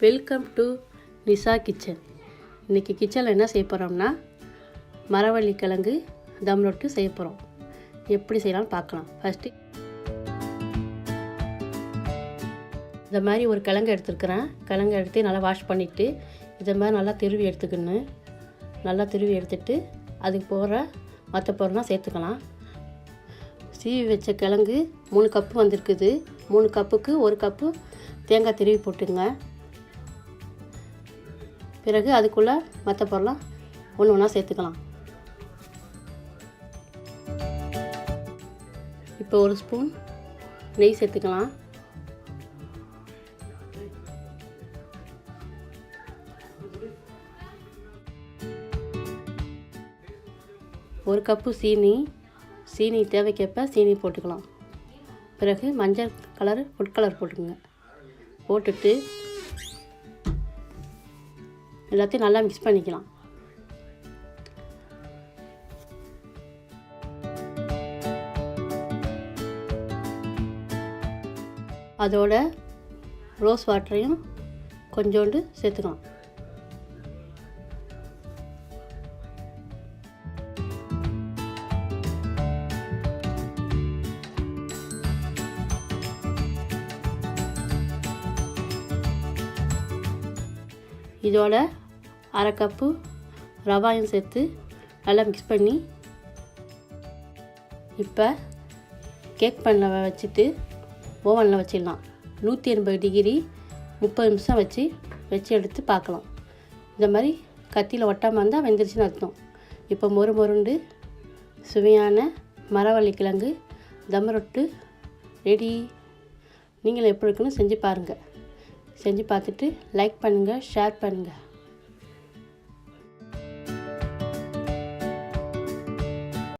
Welcome to Nisha kitchen. இன்றைக்கி கிச்சனில் என்ன செய்ய போகிறோம்னா மரவள்ளி கிழங்கு தம் ரொட்டி செய்ய போகிறோம். எப்படி செய்யலாம்னு பார்க்கலாம். ஃபஸ்ட்டு இந்த மாதிரி ஒரு கிழங்கு எடுத்துருக்கிறேன். கிழங்கு எடுத்து நல்லா வாஷ் பண்ணிவிட்டு இதை மாதிரி நல்லா திருவி எடுத்துக்கணும். நல்லா திருவி எடுத்துகிட்டு அதுக்கு போகிற மற்ற பொருள்லாம் சேர்த்துக்கலாம். சீவி வச்ச கிழங்கு 3 கப்பு வந்திருக்குது. 3 கப்புக்கு 1 கப்பு தேங்காய் திருவி போட்டுங்க. பிறகு அதுக்குள்ளே மற்ற பொருளாம் ஒன்று ஒன்றா சேர்த்துக்கலாம். இப்போ 1 ஸ்பூன் நெய் சேர்த்துக்கலாம். ஒரு கப்பு சீனி தேவைக்கேற்ப சீனி போட்டுக்கலாம். பிறகு மஞ்சள் கலர் ஃபுட் கலர் போட்டுக்கோங்க. போட்டுட்டு எல்லாத்தையும் நல்லா மிக்ஸ் பண்ணிக்கலாம். அதோட ரோஸ் வாட்டரையும் கொஞ்சோண்டு சேர்த்துக்கலாம். இதோட 1/2 கப்பு ரவாயும் சேர்த்து நல்லா மிக்ஸ் பண்ணி இப்போ கேக் பண்ண வச்சுட்டு ஓவனில் வச்சிடலாம். 180 டிகிரி 30 நிமிஷம் வச்சு எடுத்து பார்க்கலாம். இந்த மாதிரி கத்தியில் ஒட்டாமல் இருந்தால் வெந்துருச்சுன்னு அர்த்தம். இப்போ மொறுண்டு சுவையான மரவள்ளி கிழங்கு தம் ரொட்டி ரெடி. நீங்களும் எப்படி இருக்குன்னு செஞ்சு பாருங்கள். செஞ்சு பார்த்துட்டு லைக் பண்ணுங்கள், ஷேர் பண்ணுங்கள்.